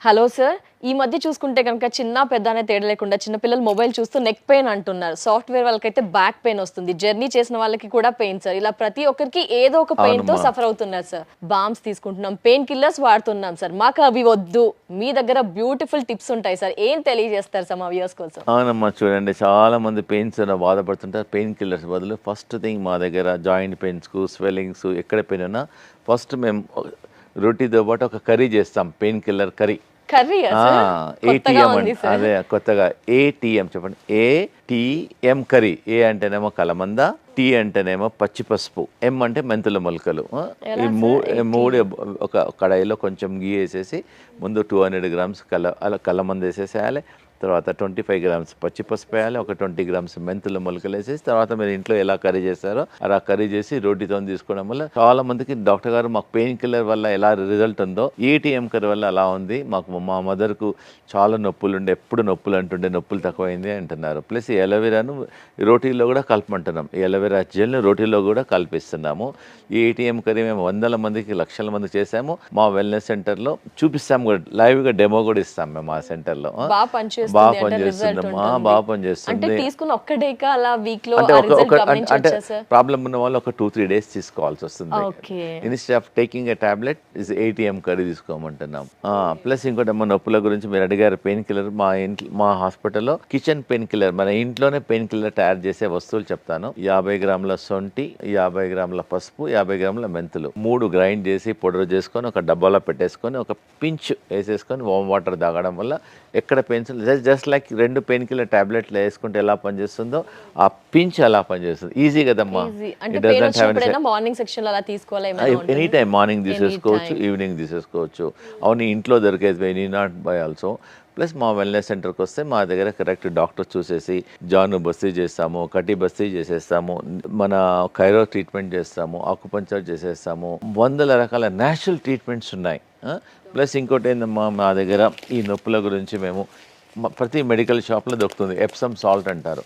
Hello sir. ఈ మధ్య చూసుకుంటే గనుక చిన్న పెద్ద అనే తేడా లేకుండా చిన్న పిల్లలు మొబైల్ చూస్తూ నెక్ పెయిన్ అంటున్నారు. సాఫ్ట్‌వేర్ వాళ్ళకైతే బ్యాక్ పెయిన్ వస్తుంది. జర్నీ చేసిన వాళ్ళకి కూడా పెయిన్ సార్. ఇలా ప్రతి ఒక్కరికి ఏదో ఒక పెయిన్‌తో సఫర్ అవుతున్నారు సార్. బామ్స్ తీసుకుంటున్నాం, పెయిన్ కిల్లర్స్ వాడుతున్నాం సార్. మాకు అవి వద్దు. మీ దగ్గర బ్యూటిఫుల్ టిప్స్ ఉంటాయి సార్. ఏం తెలియజేస్తారు సార్ మా వ్యూయర్స్ కోసం? అవునమ్మా, చూడండి చాలా మంది పెయిన్స్ బాధపడుతుంటారు. పెయిన్ కిల్లర్స్ బదులు ఫస్ట్ థింగ్ మా దగ్గర జాయింట్ పెయిన్స్కు, స్వెల్లింగ్స్ ఎక్కడ పెయిన్ ఉన్నా ఫస్ట్ మేము రోటీతో పాటు ఒక కర్రీ చేస్తాం, పెయిన్ కిల్లర్ కర్రీ. ఏటీఎం అంటే అదే కొత్తగా ఏటీఎం చెప్పండి. ATM curry. ఏ అంటేనేమో కలమంద, టీ అంటేనేమో పచ్చి పసుపు, ఎం అంటే మెంతుల మొలకలు. ఈ మూడు ఒక కడాయిలో కొంచెం గీ వేసేసి ముందు 200 గ్రామ్స్ కలమంద వేసేసేయాలి. తర్వాత 25 గ్రామ్స్ పచ్చి పసుపు వేయాలి. ఒక 20 గ్రామ్స్ మెంతుల మొలకలు వేసేసి తర్వాత మీరు ఇంట్లో ఎలా కర్రీ చేస్తారో అలా కర్రీ చేసి రోటీతో తీసుకోవడం వల్ల చాలా మందికి డాక్టర్ గారు మాకు పెయిన్ కిల్లర్ వల్ల ఎలా రిజల్ట్ ఉందో ఏటీఎం కర్రీ వల్ల అలా ఉంది. మా మదర్కు చాలా నొప్పులు ఉండే, ఎప్పుడు నొప్పులు అంటుండే, నొప్పులు తక్కువైంది అంటున్నారు. ప్లస్ ఈ ఎలోవెరాను రోటీలో కూడా కలపమంటున్నాం. ఈ ఎలోవెరా జెల్ని రోటీలో కూడా కలిపిస్తున్నాము. ఈ ఏటీఎం కర్రీ మేము 100 మందికి, లక్షల మందికి చేసాము. మా వెల్నెస్ సెంటర్లో చూపిస్తాము కూడా, లైవ్గా డెమో కూడా ఇస్తాం మేము మా సెంటర్లో. బాగా పనిచేస్తుంది. అంటే ప్రాబ్లమ్ ఉన్న వాళ్ళు ఒక 2-3 డేస్ తీసుకోవాల్సి వస్తుంది. Instead of taking a tablet is ATM curry తీసుకోమంటున్నాం. ప్లస్ ఇంకోటి అమ్మ, నొప్పుల గురించి మీరు అడిగారు. పెయిన్ కిల్లర్ మా హాస్పిటల్లో కిచెన్ పెయిన్ కిల్లర్, మన ఇంట్లోనే పెయిన్ కిల్లర్ తయారు చేసే వస్తువులు చెప్తాను. 50 గ్రాముల సొంటి, 50 గ్రాముల పసుపు, 50 గ్రాముల మెంతులు 3 గ్రైండ్ చేసి పౌడర్ చేసుకొని ఒక డబ్బాలో పెట్టేసుకొని ఒక పించ్ వేసేసుకొని వామ్ వాటర్ తాగడం వల్ల ఎక్కడ pains just like 2 pain killer టాబ్లెట్లు వేసుకుంటే ఎలా పనిచేస్తుందో ఆ పించ్ అలా పనిచేస్తుంది. ఈజీ కదమ్మా. ఎనీ టైం మార్నింగ్ తీసేసుకోవచ్చు, ఈవినింగ్ తీసేసుకోవచ్చు. అవును, ఇంట్లో దొరికేది any not by also. Plus మా వెల్నెస్ సెంటర్కి వస్తే మా దగ్గర కరెక్ట్ డాక్టర్ చూసేసి జాను బస్తీ చేస్తాము, కటి బస్తీ చేసేస్తాము, మన కైరో ట్రీట్మెంట్ చేస్తాము, ఆకుపంచర్ చేసేస్తాము. 100 రకాల న్యాచురల్ ట్రీట్మెంట్స్ ఉన్నాయి. ప్లస్ ఇంకోటి ఏందమ్మా, మా దగ్గర ఈ నొప్పుల గురించి మేము ప్రతి మెడికల్ షాప్లో దొరుకుతుంది ఎప్సమ్ సాల్ట్ అంటారు.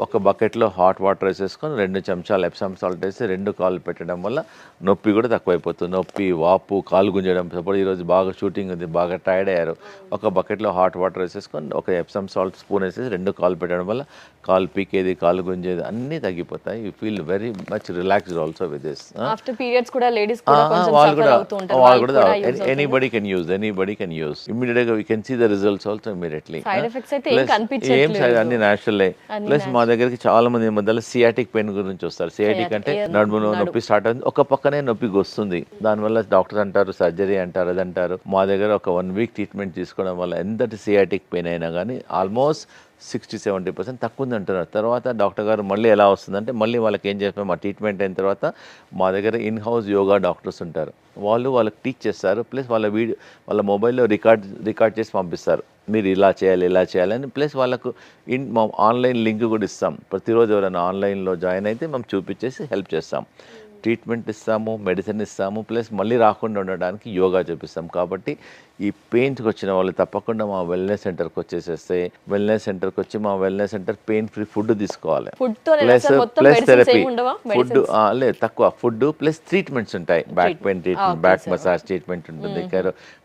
ఒక బకెట్లో హాట్ వాటర్ వేసేసుకొని 2 చెంచాలు ఎప్సమ్ సాల్ట్ వేసి 2 కాళ్ళు పెట్టడం వల్ల నొప్పి కూడా తక్కువైపోతుంది. నొప్పి, వాపు, కాలు గుంజడం. సపోజ్ ఈరోజు బాగా షూటింగ్ ఉంది, బాగా టైర్డ్ అయ్యారు, ఒక బకెట్లో హాట్ వాటర్ వేసేసుకొని ఒక ఎప్సమ్ సాల్ట్ స్పూన్ వేసేసి 2 కాళ్ళు పెట్టడం వల్ల కాలు పీకేది, కాలు గుంజేది అన్నీ తగ్గిపోతాయి. You feel very much relaxed also with this. Anybody can use ఇమ్మీడియట్గా. We can see the results also immediately. అన్ని న్యాచురల్. ప్లస్ మా దగ్గరికి చాలా మంది మధ్యలో సియాటిక్ పెయిన్ గురించి వస్తారు. సియాటిక్ అంటే నడుములో నొప్పి స్టార్ట్ అవుతుంది, ఒక పక్కనే నొప్పి వస్తుంది. దానివల్ల డాక్టర్ అంటారు సర్జరీ అంటారు, అది అంటారు. మా దగ్గర ఒక 1 వీక్ ట్రీట్మెంట్ తీసుకోవడం వల్ల ఎంతటి సియాటిక్ పెయిన్ అయినా కానీ ఆల్మోస్ట్ 60-70% తక్కువ ఉంది అంటున్నారు. తర్వాత డాక్టర్ గారు మళ్ళీ ఎలా వస్తుందంటే మళ్ళీ వాళ్ళకి ఏం చేస్తాం, మా ట్రీట్మెంట్ అయిన తర్వాత మా దగ్గర ఇన్ హౌస్ యోగా డాక్టర్స్ ఉంటారు. వాళ్ళకి టీచ్ చేస్తారు. ప్లస్ వాళ్ళ మొబైల్లో రికార్డ్ చేసి పంపిస్తారు, మీరు ఇలా చేయాలని. ప్లస్ వాళ్ళకు మా ఆన్లైన్ లింక్ కూడా ఇస్తాం. ప్రతిరోజు ఎవరైనా ఆన్లైన్లో జాయిన్ అయితే మేము చూపించేసి హెల్ప్ చేస్తాం. ట్రీట్మెంట్ ఇస్తాము, మెడిసిన్ ఇస్తాము, ప్లస్ మళ్ళీ రాకుండా ఉండడానికి యోగా చూపిస్తాం. కాబట్టి ఈ పెయిన్స్కి వచ్చిన వాళ్ళు తప్పకుండా మా వెల్నెస్ సెంటర్కి వచ్చేసేస్తే, వెల్నెస్ సెంటర్కి వచ్చి మా wellness centre pain free food తీసుకోవాలి. Plus therapy. ఫుడ్ లేదు, తక్కువ ఫుడ్ ప్లస్ ట్రీట్మెంట్స్ ఉంటాయి. Back pain treatment, back massage treatment ఉంటుంది.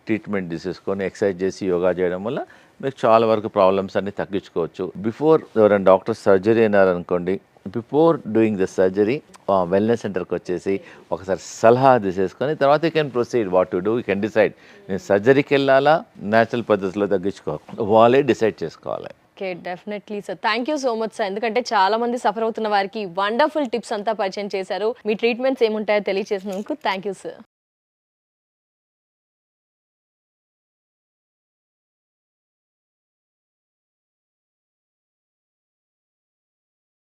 ట్రీట్మెంట్ తీసేసుకొని ఎక్సర్సైజ్ చేసి యోగా చేయడం వల్ల మీకు చాలా వరకు ప్రాబ్లమ్స్ అన్ని తగ్గించుకోవచ్చు. బిఫోర్ ఎవరైనా డాక్టర్ సర్జరీ అయినారనుకోండి, before doing the surgery wellness సెంటర్కి వచ్చేసి ఒకసారి సలహా తీసేసుకొని తర్వాత you can proceed what to do. You can decide నేను సర్జరీకి వెళ్ళాలా, న్యాచురల్ పద్ధతిలో తగ్గించుకోవాలి, వాళ్ళే డిసైడ్ చేసుకోవాలి. Okay, definitely sir. Thank you so much sir. ఎందుకంటే చాలా మంది సఫర్ అవుతున్న వారికి వండర్ఫుల్ టిప్స్ అంతా పరిచయం చేశారు. మీ ట్రీట్మెంట్స్ ఏముంటాయో తెలియజేసినందుకు థ్యాంక్ యూ సార్.